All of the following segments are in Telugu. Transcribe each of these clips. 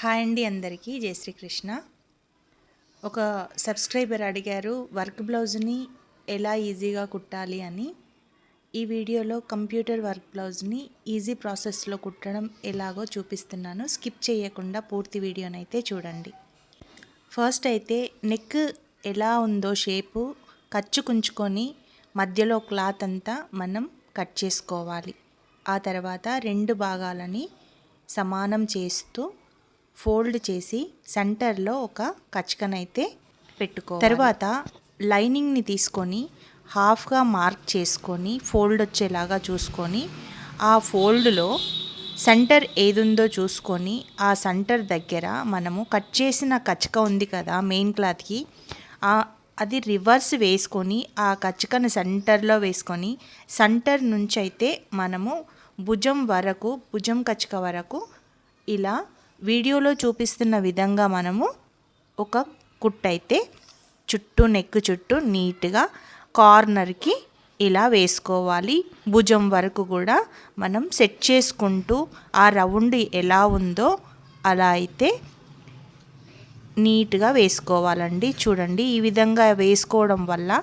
హాయ్ అండి, అందరికీ జై శ్రీకృష్ణ. ఒక సబ్స్క్రైబర్ అడిగారు వర్క్ బ్లౌజ్ని ఎలా ఈజీగా కుట్టాలి అని. ఈ వీడియోలో కంప్యూటర్ వర్క్ బ్లౌజ్ని ఈజీ ప్రాసెస్లో కుట్టడం ఎలాగో చూపిస్తున్నాను. స్కిప్ చేయకుండా పూర్తి వీడియోనైతే చూడండి. ఫస్ట్ అయితే నెక్ ఎలా ఉందో షేపు కచ్చుకుంచుకొని మధ్యలో క్లాత్ అంతా మనం కట్ చేసుకోవాలి. ఆ తర్వాత రెండు భాగాలని సమానం చేస్తూ ఫోల్డ్ చేసి సెంటర్లో ఒక కచకనైతే పెట్టుకోవాలి. తర్వాత లైనింగ్ని తీసుకొని హాఫ్గా మార్క్ చేసుకొని ఫోల్డ్ వచ్చేలాగా చూసుకొని ఆ ఫోల్డ్లో సెంటర్ ఏది ఉందో చూసుకొని ఆ సెంటర్ దగ్గర మనము కట్ చేసిన కచక ఉంది కదా మెయిన్ క్లాత్కి, అది రివర్స్ వేసుకొని ఆ కచకను సెంటర్లో వేసుకొని సెంటర్ నుంచి అయితే మనము భుజం కచక వరకు ఇలా వీడియోలో చూపిస్తున్న విధంగా మనము ఒక కుట్టయితే నెక్ చుట్టూ నీట్గా కార్నర్కి ఇలా వేసుకోవాలి. భుజం వరకు కూడా మనం సెట్ చేసుకుంటూ ఆ రౌండ్ ఎలా ఉందో అలా అయితే నీట్గా వేసుకోవాలండి. చూడండి, ఈ విధంగా వేసుకోవడం వల్ల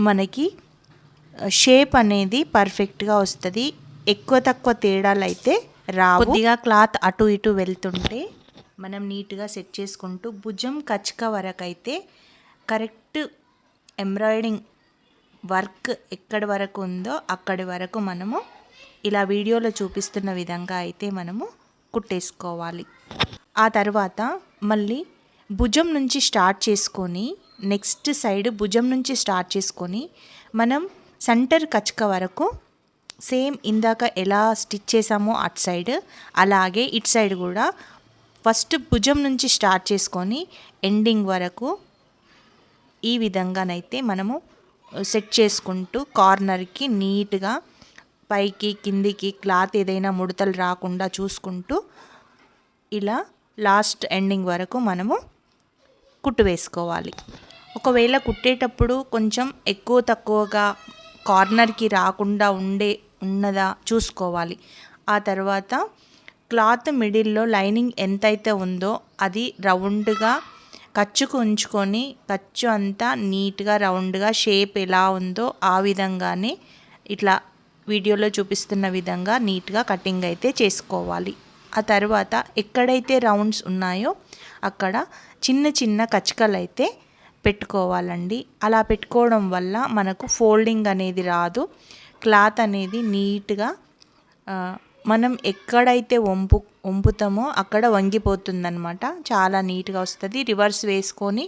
మనకి షేప్ అనేది పర్ఫెక్ట్గా వస్తుంది. ఎక్కువ తక్కువ తేడాలు అయితే రావు. కొద్దిగా క్లాత్ అటు ఇటు వెళ్తుంటే మనం నీట్గా సెట్ చేసుకుంటూ భుజం కచక వరకు అయితే కరెక్ట్ ఎంబ్రాయిడింగ్ వర్క్ ఎక్కడి వరకు ఉందో అక్కడి వరకు మనము ఇలా వీడియోలో చూపిస్తున్న విధంగా అయితే మనము కుట్టేసుకోవాలి. ఆ తర్వాత మళ్ళీ భుజం నుంచి స్టార్ట్ చేసుకొని నెక్స్ట్ సైడ్ భుజం నుంచి స్టార్ట్ చేసుకొని మనం సెంటర్ కచక వరకు సేమ్ ఇందాక ఎలా స్టిచ్ చేసామో అటు సైడ్ అలాగే ఇటు సైడ్ కూడా ఫస్ట్ భుజం నుంచి స్టార్ట్ చేసుకొని ఎండింగ్ వరకు ఈ విధంగానైతే మనము సెట్ చేసుకుంటూ కార్నర్కి నీట్గా పైకి కిందికి క్లాత్ ఏదైనా ముడతలు రాకుండా చూసుకుంటూ ఇలా లాస్ట్ ఎండింగ్ వరకు మనము కుట్టు వేసుకోవాలి. ఒకవేళ కుట్టేటప్పుడు కొంచెం ఎక్కువ తక్కువగా కార్నర్కి రాకుండా ఉన్నదా చూసుకోవాలి. ఆ తర్వాత క్లాత్ మిడిల్లో లైనింగ్ ఎంతైతే ఉందో అది రౌండ్గా కచ్చుకు ఉంచుకొని కచ్చు అంతా నీట్గా రౌండ్గా షేప్ ఎలా ఉందో ఆ విధంగానే ఇట్లా వీడియోలో చూపిస్తున్న విధంగా నీట్గా కటింగ్ అయితే చేసుకోవాలి. ఆ తర్వాత ఎక్కడైతే రౌండ్స్ ఉన్నాయో అక్కడ చిన్న చిన్న కచకలు అయితే పెట్టుకోవాలండి. అలా పెట్టుకోవడం వల్ల మనకు ఫోల్డింగ్ అనేది రాదు. క్లాత్ అనేది నీట్గా మనం ఎక్కడైతే వంపుతామో అక్కడ వంగిపోతుందన్నమాట. చాలా నీట్గా వస్తుంది. రివర్స్ వేసుకొని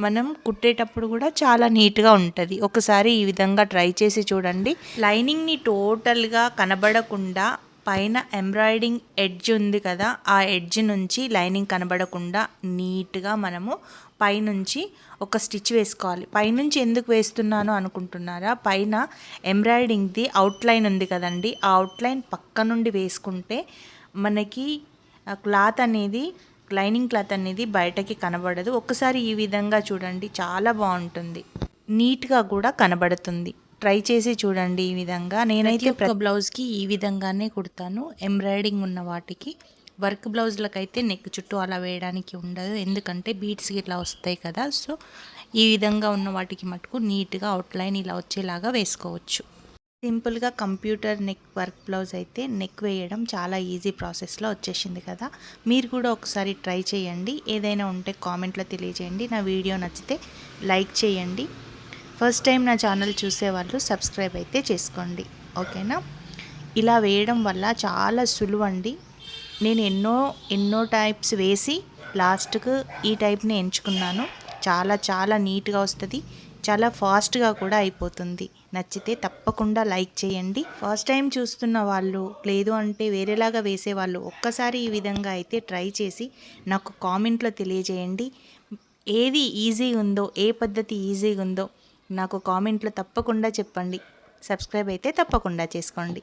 మనం కుట్టేటప్పుడు కూడా చాలా నీట్గా ఉంటుంది. ఒకసారి ఈ విధంగా ట్రై చేసి చూడండి. లైనింగ్ని టోటల్గా కనబడకుండా పైన ఎంబ్రాయిడింగ్ ఎడ్జ్ ఉంది కదా, ఆ ఎడ్జ్ నుంచి లైనింగ్ కనబడకుండా నీట్గా మనము పైనుంచి ఒక స్టిచ్ వేసుకోవాలి. పైనుంచి ఎందుకు వేస్తున్నాను అనుకుంటున్నారా? పైన ఎంబ్రాయిడింగ్ది అవుట్లైన్ ఉంది కదండి, ఆ అవుట్లైన్ పక్క నుండి వేసుకుంటే మనకి క్లాత్ అనేది లైనింగ్ క్లాత్ అనేది బయటకి కనబడదు. ఒకసారి ఈ విధంగా చూడండి, చాలా బాగుంటుంది, నీట్గా కూడా కనబడుతుంది. ట్రై చేసి చూడండి. ఈ విధంగా నేనైతే బ్లౌజ్కి ఈ విధంగానే కుడతాను. ఎంబ్రాయిడింగ్ ఉన్న వాటికి వర్క్ బ్లౌజ్లకైతే నెక్ చుట్టూ అలా వేయడానికి ఉండదు, ఎందుకంటే బీట్స్ ఇట్లా వస్తాయి కదా. సో ఈ విధంగా ఉన్న వాటికి మటుకు నీట్గా అవుట్లైన్ ఇలా వచ్చేలాగా వేసుకోవచ్చు. సింపుల్గా కంప్యూటర్ నెక్ వర్క్ బ్లౌజ్ అయితే నెక్ వేయడం చాలా ఈజీ ప్రాసెస్లో వచ్చేసింది కదా. మీరు కూడా ఒకసారి ట్రై చేయండి. ఏదైనా ఉంటే కామెంట్లో తెలియజేయండి. నా వీడియో నచ్చితే లైక్ చేయండి. ఫస్ట్ టైం నా ఛానల్ చూసేవాళ్ళు సబ్స్క్రైబ్ అయితే చేసుకోండి, ఓకేనా. ఇలా వేయడం వల్ల చాలా సులువండి. నేను ఎన్నో టైప్స్ వేసి లాస్ట్కు ఈ టైప్ని ఎంచుకున్నాను. చాలా నీట్గా వస్తుంది, చాలా ఫాస్ట్గా కూడా అయిపోతుంది. నచ్చితే తప్పకుండా లైక్ చేయండి. ఫస్ట్ టైం చూస్తున్న వాళ్ళు లేదు అంటే వేరేలాగా వేసేవాళ్ళు ఒక్కసారి ఈ విధంగా అయితే ట్రై చేసి నాకు కామెంట్లో తెలియజేయండి. ఏది ఈజీ ఉందో, ఏ పద్ధతి ఈజీగా ఉందో నాకు కామెంట్లో తప్పకుండా చెప్పండి. సబ్స్క్రైబ్ అయితే తప్పకుండా చేసుకోండి.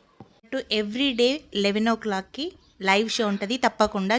ఎవ్రీ డే 11 o'clockకి లైవ్ షో ఉంటుంది, తప్పకుండా